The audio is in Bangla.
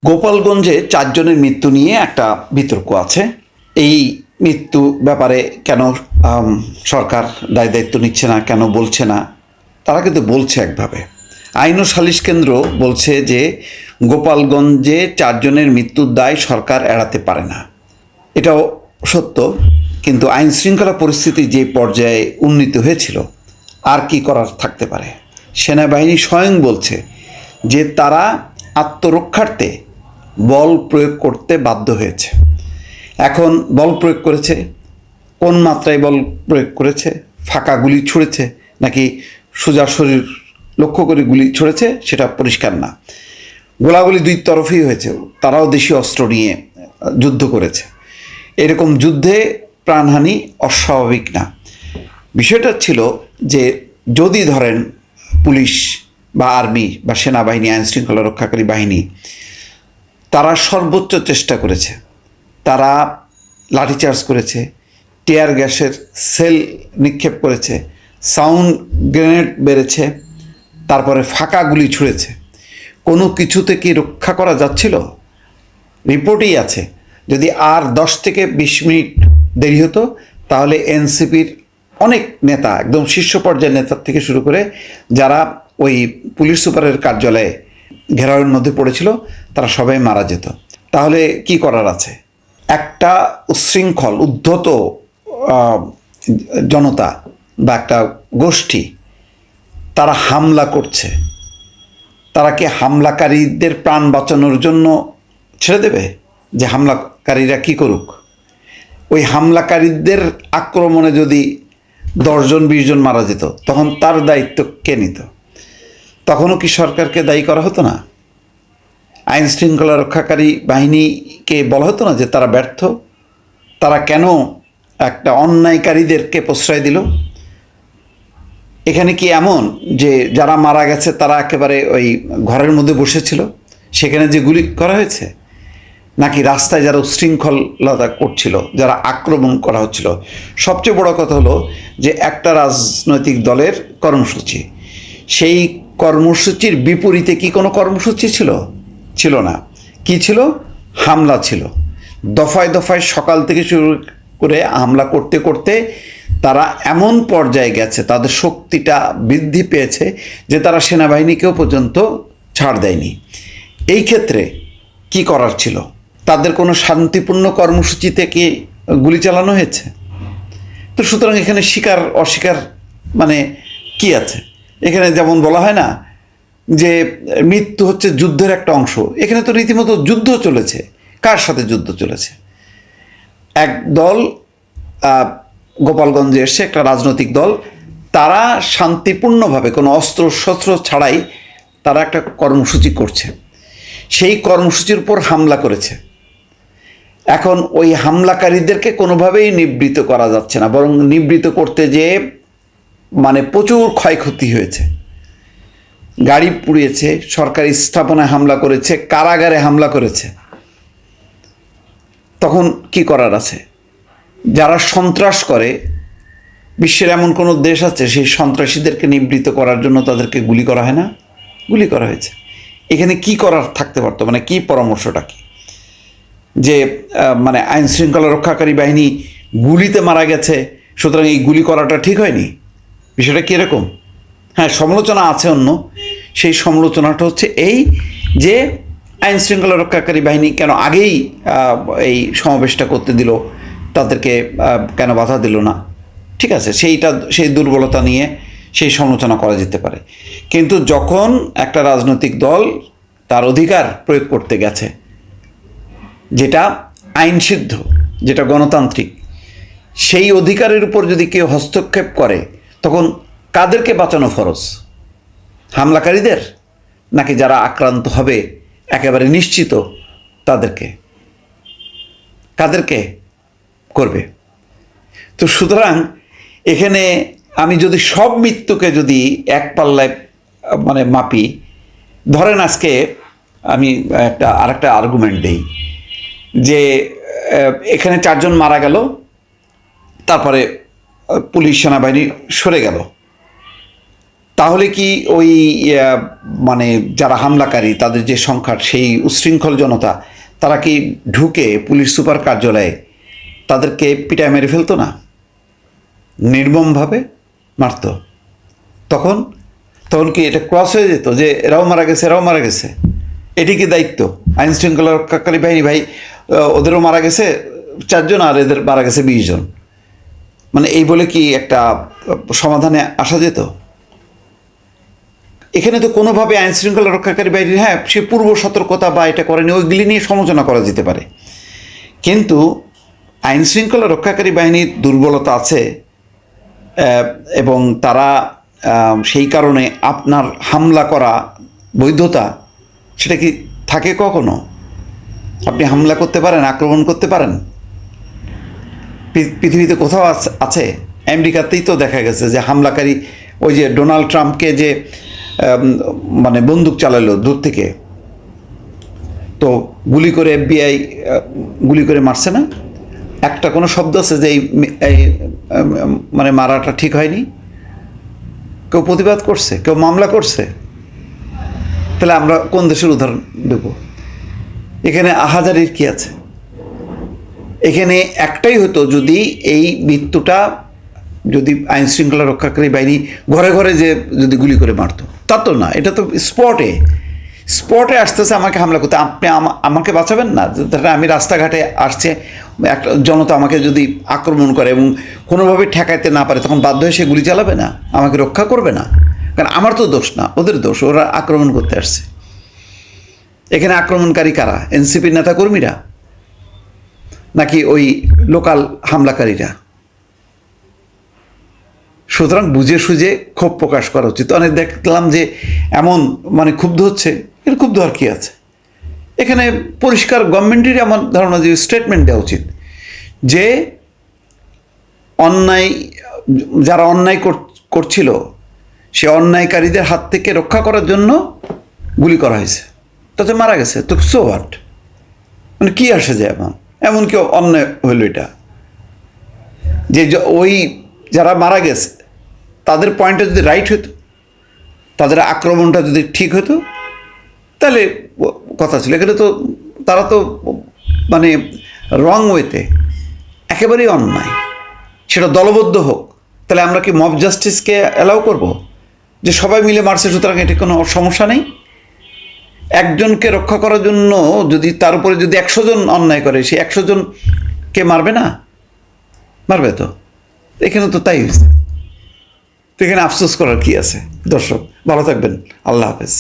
গোপালগঞ্জে 4 জনের মৃত্যু নিয়ে একটা বিতর্ক আছে। এই মৃত্যু ব্যাপারে কেন সরকার দায় দায়িত্ব নিচ্ছে না, কেন বলছে না? তারা কিন্তু বলছে একভাবে। আইন ও সালিশ কেন্দ্র বলছে যে গোপালগঞ্জে 4 জনের মৃত্যুর দায় সরকার এড়াতে পারে না। এটাও সত্য, কিন্তু আইন শৃঙ্খলা পরিস্থিতি যে পর্যায়ে উন্নীত হয়েছিল, আর কি করার থাকতে পারে? সেনাবাহিনী স্বয়ং বলছে যে তারা আত্মরক্ষার্থে বল প্রয়োগ করতে বাধ্য হয়েছে। এখন বল প্রয়োগ করেছে, কোন মাত্রায় বল প্রয়োগ করেছে? ফাঁকা গুলি ছুঁড়েছে নাকি সোজা শরীর লক্ষ্য করে গুলি ছুঁড়েছে সেটা পরিষ্কার না। গোলাগুলি দুই তরফেই হয়েছে, তারাও দেশীয় অস্ত্র নিয়ে যুদ্ধ করেছে। এরকম যুদ্ধে প্রাণহানি অস্বাভাবিক না। বিষয়টা ছিল যে যদি ধরেন পুলিশ বা আর্মি বা সেনাবাহিনী, আইন শৃঙ্খলা রক্ষাকারী বাহিনী, তারা সর্বোচ্চ চেষ্টা করেছে, তারা লাঠিচার্জ করেছে, টিয়ার গ্যাসের সেল নিক্ষেপ করেছে, সাউন্ড গ্রেনেড বেড়েছে, তারপরে ফাঁকা গুলি ছুঁড়েছে, কোনো কিছুতে কি রক্ষা করা যাচ্ছিল? রিপোর্টেই আছে যদি আর 10 থেকে 20 মিনিট দেরি হতো তাহলে এনসিপির অনেক নেতা, একদম শীর্ষ পর্যায়ের নেতার থেকে শুরু করে যারা ওই পুলিশ সুপারের কার্যালয়ে ঘেরাওয়ের মধ্যে পড়েছিল, তারা সবাই মারা যেত। তাহলে কি করার আছে? একটা উচ্ছৃঙ্খল উদ্ধত জনতা বা একটা গোষ্ঠী তারা হামলা করছে, তারা কি হামলাকারীদের প্রাণ বাঁচানোর জন্য ছেড়ে দেবে যে হামলাকারীরা কি করুক? ওই হামলাকারীদের আক্রমণে যদি 10 জন 20 জন মারা যেত, তখন তার দায়িত্ব কে নিত? তখনও কি সরকারকে দায়ী করা হতো না? আইন শৃঙ্খলা রক্ষাকারী বাহিনীকে বলা হতো না যে তারা ব্যর্থ? তারা কেন একটা অন্যায়কারীদেরকে প্রশ্রয় দিল? এখানে কি এমন যে যারা মারা গেছে তারা একেবারে ওই ঘরের মধ্যে বসেছিল, সেখানে যে গুলি করা হয়েছে? নাকি রাস্তায় যারা উচ্ছৃঙ্খলতা করছিল, যারা আক্রমণ করা হচ্ছিল? সবচেয়ে বড় কথা হলো যে একটা রাজনৈতিক দলের কর্মসূচি, সেই কর্মসূচির বিপরীতে কি কোনো কর্মসূচি ছিল? ছিল না। কি ছিল? হামলা ছিল। দফায় দফায় সকাল থেকে শুরু করে হামলা করতে করতে তারা এমন পর্যায়ে গেছে, তাদের শক্তিটা বৃদ্ধি পেয়েছে যে তারা সেনাবাহিনীকেও পর্যন্ত ছাড় দেয়নি। এই ক্ষেত্রে কি করার ছিল? তাদের কোনো শান্তিপূর্ণ কর্মসূচিতে কি গুলি চালানো হয়েছে? তো সুতরাং এখানে স্বীকার অস্বীকার মানে কি আছে? এখানে যেমন বলা হয় না যে মৃত্যু হচ্ছে যুদ্ধের একটা অংশ, এখানে তো রীতিমতো যুদ্ধ চলেছে। কার সাথে যুদ্ধ চলেছে? এক দল গোপালগঞ্জে এসে, একটা রাজনৈতিক দল, তারা শান্তিপূর্ণভাবে কোনো অস্ত্র শস্ত্র ছাড়াই তারা একটা কর্মসূচি করছে, সেই কর্মসূচির উপর হামলা করেছে। এখন ওই হামলাকারীদেরকে কোনোভাবেই নিবৃত্ত করা যাচ্ছে না, বরং নিবৃত্ত করতে যেয়ে মানে প্রচুর ক্ষয়ক্ষতি হয়েছে। গাড়ি পুড়িয়েছে, সরকারি স্থাপনায় হামলা করেছে, কারাগারে হামলা করেছে। তখন কি করার আছে? যারা সন্ত্রাস করে, বিশ্বের এমন কোনো দেশ আছে সেই সন্ত্রাসীদেরকে নিবৃত্ত করার জন্য তাদেরকে গুলি করা হয় না? গুলি করা হয়েছে। এখানে কি করার থাকতে পারতো? মানে কি পরামর্শটা কি? যে মানে আইন শৃঙ্খলা রক্ষাকারী বাহিনী গুলিতে মারা গেছে, সুতরাং এই গুলি করাটা ঠিক হয়নি? বিষয়টা কীরকম? হ্যাঁ, সমালোচনা আছে অন্য। সেই সমালোচনাটা হচ্ছে এই যে আইন শৃঙ্খলা রক্ষাকারী বাহিনী কেন আগেই এই সমাবেশটা করতে দিল, তাদেরকে কেন বাধা দিল না? ঠিক আছে, সেই দুর্বলতা নিয়ে সেই সমালোচনা করা যেতে পারে। কিন্তু যখন একটা রাজনৈতিক দল তার অধিকার প্রয়োগ করতে গেছে, যেটা আইনসিদ্ধ, যেটা গণতান্ত্রিক, সেই অধিকারের উপর যদি কেউ হস্তক্ষেপ করে, তখন কাদেরকে বাঁচানো ফরজ? হামলাকারীদের নাকি যারা আক্রান্ত হবে একেবারে নিশ্চিত তাদেরকে? কাদেরকে করবে? তো সুতরাং এখানে আমি যদি সব মৃত্যুকে যদি এক পাল্লায় মানে মাপি, ধরেন আজকে আমি আরেকটা আর্গুমেন্ট দেই যে এখানে 4 জন মারা গেল, তারপরে পুলিশ সেনাবাহিনী সরে গেল, তাহলে কি ওই মানে যারা হামলাকারী তাদের যে সংখ্যা সেই উচ্ছৃঙ্খল জনতা তারা কি ঢুকে পুলিশ সুপার কার্যালয়ে তাদেরকে পিটায় মেরে ফেলতো না, নির্মমভাবে মারত? তখন তখন কি এটা ক্রস হয়ে যেত যে এরাও মারা গেছে এরাও মারা গেছে? এটি কি দায়িত্ব আইন শৃঙ্খলা রক্ষাকারী বাহিনী? ভাই ওদেরও মারা গেছে 4 জন আর এদের মারা গেছে 20 জন, মানে এই বলে কি একটা সমাধানে আসা যেত? এখানে তো কোনোভাবে আইন শৃঙ্খলা রক্ষাকারী বাহিনীর, হ্যাঁ সে পূর্ব সতর্কতা বা এটা করেনি, ওইগুলি নিয়ে সমালোচনা করা যেতে পারে, কিন্তু আইন শৃঙ্খলা রক্ষাকারী বাহিনীর দুর্বলতা আছে এবং তারা সেই কারণে আপনার হামলা করা বৈধতা সেটা কি থাকে কখনো? আপনি হামলা করতে পারেন, আক্রমণ করতে পারেন? পৃথিবীতে কোথাও আছে? আমেরিকাতেই তো দেখা গেছে যে হামলাকারী ওই যে ডোনাল্ড ট্রাম্পকে যে মানে বন্দুক চালালো দূর থেকে, তো গুলি করে FBI গুলি করে মারছে না? একটা কোনো শব্দ আছে যে এই মানে মারাটা ঠিক হয়নি? কেউ প্রতিবাদ করছে? কেউ মামলা করছে? তাহলে আমরা কোন দেশের উদাহরণ দেব? এখানে আহাজারির কি আছে? এখানে একটাই হতো, যদি এই মৃত্যুটা যদি আইন শৃঙ্খলা রক্ষাকারী বাহিনী ঘরে ঘরে যে যদি গুলি করে মারতো, তা তো না, এটা তো স্পটে আসতেছে আমাকে হামলা করতে। আপনি আমাকে বাঁচাবেন না? আমি রাস্তাঘাটে আসছে একটা জনতা আমাকে যদি আক্রমণ করে এবং কোনোভাবে ঠেকাইতে না পারে, তখন বাধ্য হয়ে সে গুলি চালাবে না? আমাকে রক্ষা করবে না? কারণ আমার তো দোষ না, ওদের দোষ, ওরা আক্রমণ করতে আসছে। এখানে আক্রমণকারী কারা? এনসিপির নেতা কর্মীরা নাকি ওই লোকাল হামলাকারীরা? সুতরাং বুঝে সুঝে ক্ষোভ প্রকাশ করা উচিত। অনেক দেখলাম যে এমন মানে ক্ষুব্ধ হচ্ছে, এর ক্ষুব্ধ আর কি আছে? এখানে পরিষ্কার গভর্নমেন্টেরই আমার ধারণা যে স্টেটমেন্ট দেওয়া উচিত যে অন্যায়, যারা অন্যায় করছিল সে অন্যায়কারীদের হাত থেকে রক্ষা করার জন্য গুলি করা হয়েছে, তাতে মারা গেছে, তো সো হোয়াট? মানে কি আসে যায়? এমন কি অন্যায় হইল এটা যে ওই যারা মারা গেছে তাদের পয়েন্টটা যদি রাইট হতো, তাদের আক্রমণটা যদি ঠিক হতো, তাহলে কথা ছিল। এখানে তো তারা তো মানে রং ওয়েতে, একেবারেই অন্যায়, সেটা দলবদ্ধ হোক। তাহলে আমরা কি মব জাস্টিসকে অ্যালাউ করব যে সবাই মিলে মারছে সুতরাং এটি কোনো সমস্যা নেই? একজনকে রক্ষা করার জন্য যদি তার উপরে যদি 100 জন অন্যায় করে, সেই 100 জনকে মারবে না? মারবে তো। এখানে তো তাই হয়েছে, তো এখানে আফসোস করার কি আছে? দর্শক ভালো থাকবেন, আল্লাহ হাফেজ।